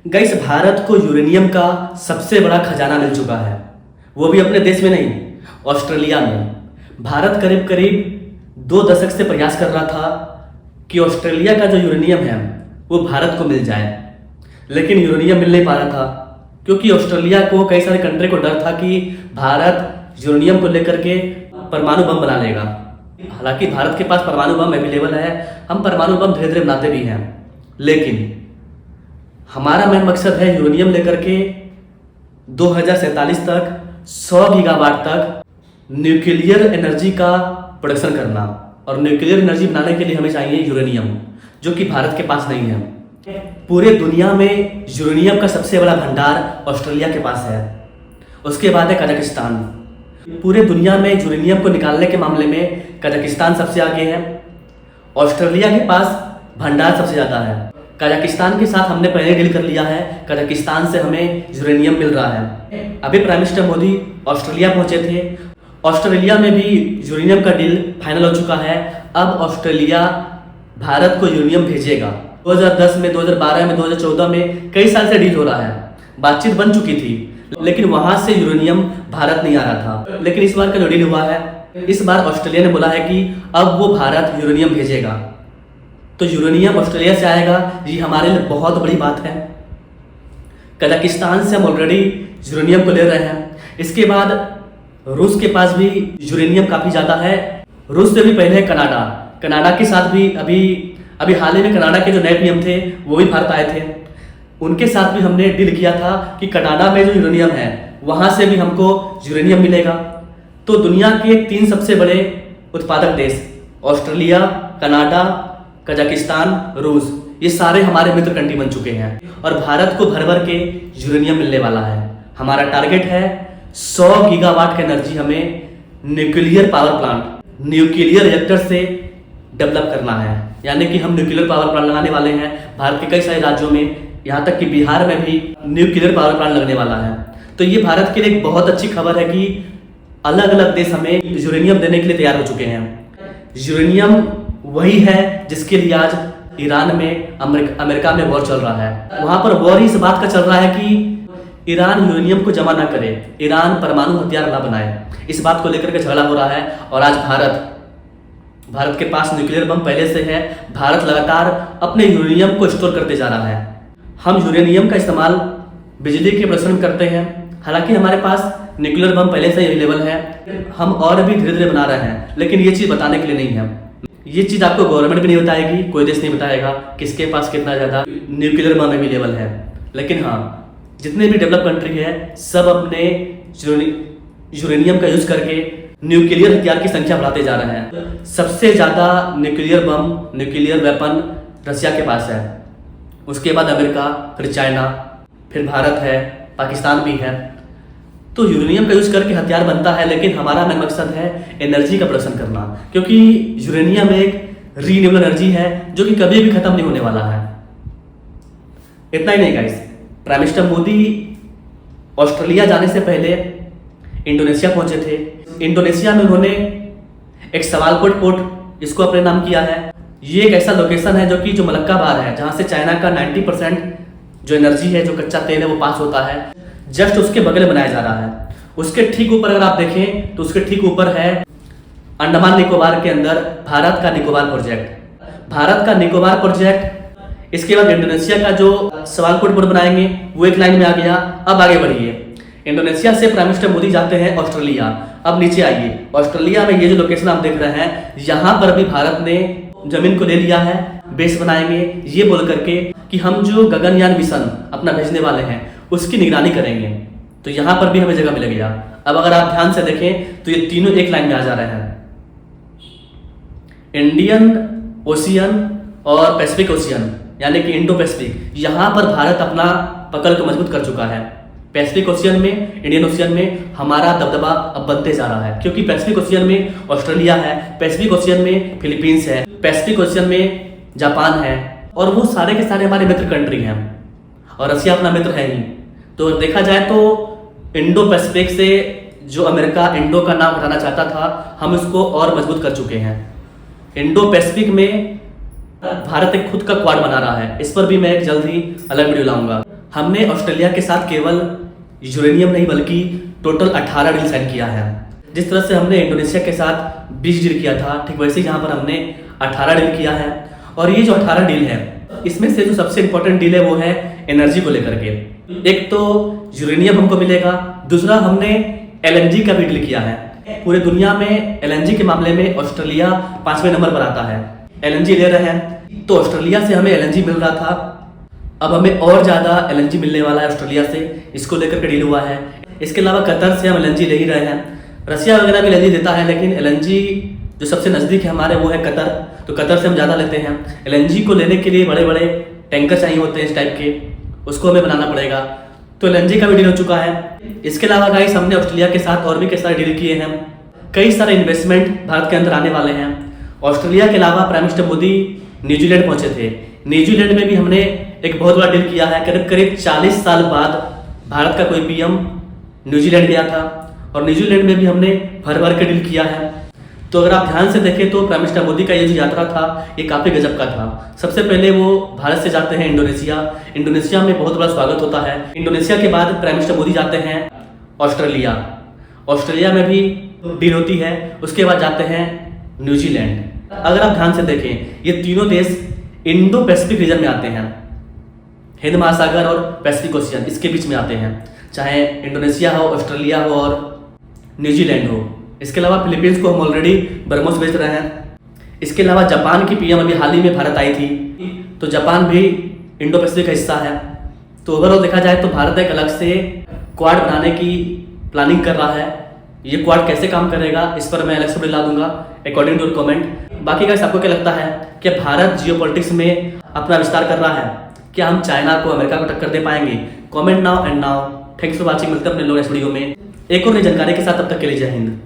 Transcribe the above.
Guys, Bharat को uranium का सबसे बड़ा खजाना मिल चुका है, वो भी अपने देश में नहीं, ऑस्ट्रेलिया में। भारत करीब करीब 2 दशक से प्रयास कर रहा था कि ऑस्ट्रेलिया का जो यूरेनियम है वो भारत को मिल जाए, लेकिन यूरेनियम मिल नहीं पा रहा था क्योंकि ऑस्ट्रेलिया को, कई सारे कंट्री को डर था कि भारत यूरेनियम को लेकर के परमाणु बम बना लेगा। हालांकि भारत के पास परमाणु बम अवेलेबल है, हम परमाणु बम धीरे धीरे बनाते भी हैं, लेकिन हमारा मेन मकसद है यूरेनियम लेकर के 2047 तक 100 गीगावाट तक न्यूक्लियर एनर्जी का प्रोडक्शन करना। और न्यूक्लियर एनर्जी बनाने के लिए हमें चाहिए यूरेनियम, जो कि भारत के पास नहीं है। पूरे दुनिया में यूरेनियम का सबसे बड़ा भंडार ऑस्ट्रेलिया के पास है, उसके बाद है कजाकिस्तान। पूरे दुनिया में यूरेनियम को निकालने के मामले में कजाकिस्तान सबसे आगे है, ऑस्ट्रेलिया के पास भंडार सबसे ज़्यादा है। कजाकिस्तान के साथ हमने पहले डील कर लिया है, कजाकिस्तान से हमें यूरेनियम मिल रहा है। अभी प्राइम मिनिस्टर मोदी ऑस्ट्रेलिया पहुंचे थे, ऑस्ट्रेलिया में भी यूरेनियम का डील फाइनल हो चुका है। अब ऑस्ट्रेलिया भारत को यूरेनियम भेजेगा। 2010 में, 2012 में, 2014 में कई साल से डील हो रहा है, बातचीत बन चुकी थी, लेकिन वहां से यूरेनियम भारत नहीं आ रहा था। लेकिन इस बार का जो डील हुआ है, इस बार ऑस्ट्रेलिया ने बोला है कि अब वो भारत यूरेनियम भेजेगा, तो यूरेनियम ऑस्ट्रेलिया से आएगा। ये हमारे लिए बहुत बड़ी बात है। कजाकिस्तान से हम ऑलरेडी यूरेनियम को ले रहे हैं। इसके बाद रूस के पास भी यूरेनियम काफ़ी ज़्यादा है। रूस से भी पहले है कनाडा। कनाडा के साथ भी अभी हाल ही में कनाडा के जो नए पीएम थे वो भी भारत आए थे, उनके साथ भी हमने डील किया था कि कनाडा में जो यूरेनियम है वहाँ से भी हमको यूरेनियम मिलेगा। तो दुनिया के 3 सबसे बड़े उत्पादक देश, ऑस्ट्रेलिया, कनाडा, कजाकिस्तान, रूस, ये सारे हमारे मित्र कंट्री बन चुके हैं और भारत को भर भर के यूरेनियम मिलने वाला है। हमारा टारगेट है 100 गीगावाट का एनर्जी हमें nuclear power plant, nuclear reactor से डेवलप करना है। यानी कि हम न्यूक्लियर पावर प्लांट लगाने वाले हैं भारत के कई सारे राज्यों में, यहाँ तक कि बिहार में भी न्यूक्लियर पावर प्लांट लगने वाला है। तो ये भारत के लिए एक बहुत अच्छी खबर है कि अलग अलग देश हमें यूरेनियम देने के लिए तैयार हो चुके हैं। यूरेनियम वही है जिसके लिए आज ईरान में, अमेरिका में वॉर चल रहा है। वहाँ पर वॉर इस बात का चल रहा है कि ईरान यूरेनियम को जमा ना करे, ईरान परमाणु हथियार ना बनाए, इस बात को लेकर के झगड़ा हो रहा है। और आज भारत के पास न्यूक्लियर बम पहले से है। भारत लगातार अपने यूरेनियम को स्टोर करते जा रहा है। हम यूरेनियम का इस्तेमाल बिजली के प्रोडक्शन में करते हैं। हालांकि हमारे पास न्यूक्लियर बम पहले से ही अवेलेबल है, हम और भी धीरे धीरे बना रहे हैं, लेकिन ये चीज़ बताने के लिए नहीं है। ये चीज़ आपको गवर्नमेंट भी नहीं बताएगी, कोई देश नहीं बताएगा किसके पास कितना ज़्यादा न्यूक्लियर बम अवेलेबल है। लेकिन हाँ, जितने भी डेवलप कंट्री है सब अपने यूरेनियम का यूज करके न्यूक्लियर हथियार की संख्या बढ़ाते जा रहे हैं। सबसे ज़्यादा nuclear bomb, nuclear weapon Russia के पास है, उसके बाद अमेरिका, फिर चाइना, फिर भारत है, पाकिस्तान भी है। तो यूरेनियम का यूज करके हथियार बनता है, लेकिन हमारा मेन मकसद है एनर्जी का प्रोडक्शन करना, क्योंकि यूरेनियम एक रीन्यूएबल एनर्जी है जो कि कभी भी खत्म नहीं होने वाला है। इतना ही नहीं guys, prime minister Modi Australia जाने से पहले इंडोनेशिया पहुंचे थे। इंडोनेशिया में उन्होंने एक सवालकोट पोर्ट इसको अपने नाम किया है। ये एक ऐसा लोकेशन है जो मलक्का बार है, जहां से चाइना का 90% जो एनर्जी है, जो कच्चा तेल है, वो पास होता है। जस्ट उसके बगल बनाया जा रहा है। उसके ठीक ऊपर अगर आप देखें तो उसके ठीक ऊपर है अंडमान निकोबार के अंदर भारत का निकोबार प्रोजेक्ट। भारत का निकोबार प्रोजेक्ट, इसके बाद इंडोनेशिया का जो सवालकोट पोर्ट बनाएंगे वो एक लाइन में आ गया। अब आगे बढ़िए, इंडोनेशिया से प्राइम मिनिस्टर मोदी जाते हैं ऑस्ट्रेलिया। अब नीचे आइए, ऑस्ट्रेलिया में ये जो लोकेशन आप देख रहे हैं, यहाँ पर भी भारत ने जमीन को ले लिया है, बेस बनाएंगे, ये बोल करके कि हम जो गगनयान मिशन अपना भेजने वाले हैं उसकी निगरानी करेंगे। तो यहाँ पर भी हमें जगह मिल गया। अब अगर आप ध्यान से देखें तो ये तीनों एक लाइन में आ जा रहे हैं, इंडियन ओशियन और पैसिफिक ओशियन, यानी कि इंडो पैसिफिक। यहाँ पर भारत अपना पकड़ को मजबूत कर चुका है। पैसिफिक ओशियन में, इंडियन ओशियन में हमारा दबदबा अब बनते जा रहा है, क्योंकि पैसिफिक ओशियन में ऑस्ट्रेलिया है, पैसिफिक ओशियन में फिलीपींस है, पैसिफिक ओशियन में जापान है, और वो सारे के सारे हमारे मित्र कंट्री हैं, और रशिया अपना मित्र है ही। तो देखा जाए तो इंडो पैसिफिक से जो अमेरिका इंडो का नाम हटाना चाहता था, हम इसको और मजबूत कर चुके हैं। इंडो पैसिफिक में भारत एक खुद का क्वाड बना रहा है, इस पर भी मैं एक जल्द ही अलग वीडियो लाऊंगा। हमने ऑस्ट्रेलिया के साथ केवल यूरेनियम नहीं बल्कि टोटल 18 डील साइन किया है। जिस तरह से हमने इंडोनेशिया के साथ 20 डील किया था, ठीक वैसे ही यहाँ पर हमने 18 डील किया है। और ये जो 18 डील है, इसमें से जो सबसे इंपॉर्टेंट डील है वो है एनर्जी को लेकर के। एक तो यूरेनियम हमको मिलेगा, दूसरा हमने एलएनजी का भी डील किया है। पूरे दुनिया में एलएनजी के मामले में ऑस्ट्रेलिया 5वें नंबर पर आता है। एलएनजी ले रहे हैं, तो ऑस्ट्रेलिया से हमें एलएनजी मिल रहा था, अब हमें और ज़्यादा एलएनजी मिलने वाला है ऑस्ट्रेलिया से, इसको लेकर के डील हुआ है। इसके अलावा कतर से हम एलएनजी ले ही रहे हैं। रसिया वगैरह भी एलएनजी देता है, लेकिन एलएनजी जो सबसे नज़दीक है हमारे वो है कतर, तो कतर से हम ज़्यादा लेते हैं। एलएनजी को लेने के लिए बड़े बड़े टैंकर चाहिए होते हैं इस टाइप के, उसको हमें बनाना पड़ेगा, तो एलएनजी का भी डील हो चुका है। इसके अलावा गाइस हमने ऑस्ट्रेलिया के साथ और भी कई सारे डील किए हैं। कई सारे इन्वेस्टमेंट भारत के अंदर आने वाले हैं। ऑस्ट्रेलिया के अलावा प्राइम मिनिस्टर मोदी न्यूजीलैंड पहुंचे थे। न्यूजीलैंड में भी हमने एक बहुत बड़ा डील किया है। करीब करीब 40 साल बाद भारत का कोई पीएम न्यूजीलैंड गया था, और न्यूजीलैंड में भी हमने भर भर के डील किया है। तो अगर आप ध्यान से देखें तो प्राइम मिनिस्टर मोदी का ये जो यात्रा था ये काफ़ी गजब का था। सबसे पहले वो भारत से जाते हैं इंडोनेशिया। इंडोनेशिया में बहुत बड़ा स्वागत होता है। इंडोनेशिया के बाद प्राइम मिनिस्टर मोदी जाते हैं ऑस्ट्रेलिया। ऑस्ट्रेलिया में भी डील होती है। उसके बाद जाते हैं न्यूजीलैंड। अगर आप ध्यान से देखें, ये तीनों देश इंडो पैसिफिक रीजन में आते हैं। हिंद महासागर और पैसिफिक ओशियन इसके बीच में आते हैं, चाहे इंडोनेशिया हो, ऑस्ट्रेलिया हो और न्यूजीलैंड हो। इसके अलावा फिलीपींस को हम ऑलरेडी ब्रह्मोस भेज रहे हैं। इसके अलावा जापान की पीएम अभी हाल ही में भारत आई थी, तो जापान भी इंडो पैसिफिक का हिस्सा है। तो ओवरऑल देखा जाए तो भारत एक अलग से क्वाड बनाने की प्लानिंग कर रहा है। ये क्वाड कैसे काम करेगा इस पर मैं अलग से ला दूंगा अकॉर्डिंग टू कमेंट। बाकी गाइस आपको क्या लगता है कि भारत जियोपॉलिटिक्स में अपना विस्तार कर रहा है? क्या हम चाइना को, अमेरिका को टक्कर दे पाएंगे? Comment now and now. Thanks for watching. मिलते हैं अपने लोग इस वीडियो में एक और नई जानकारी के साथ। तब तक के लिए जय हिंद।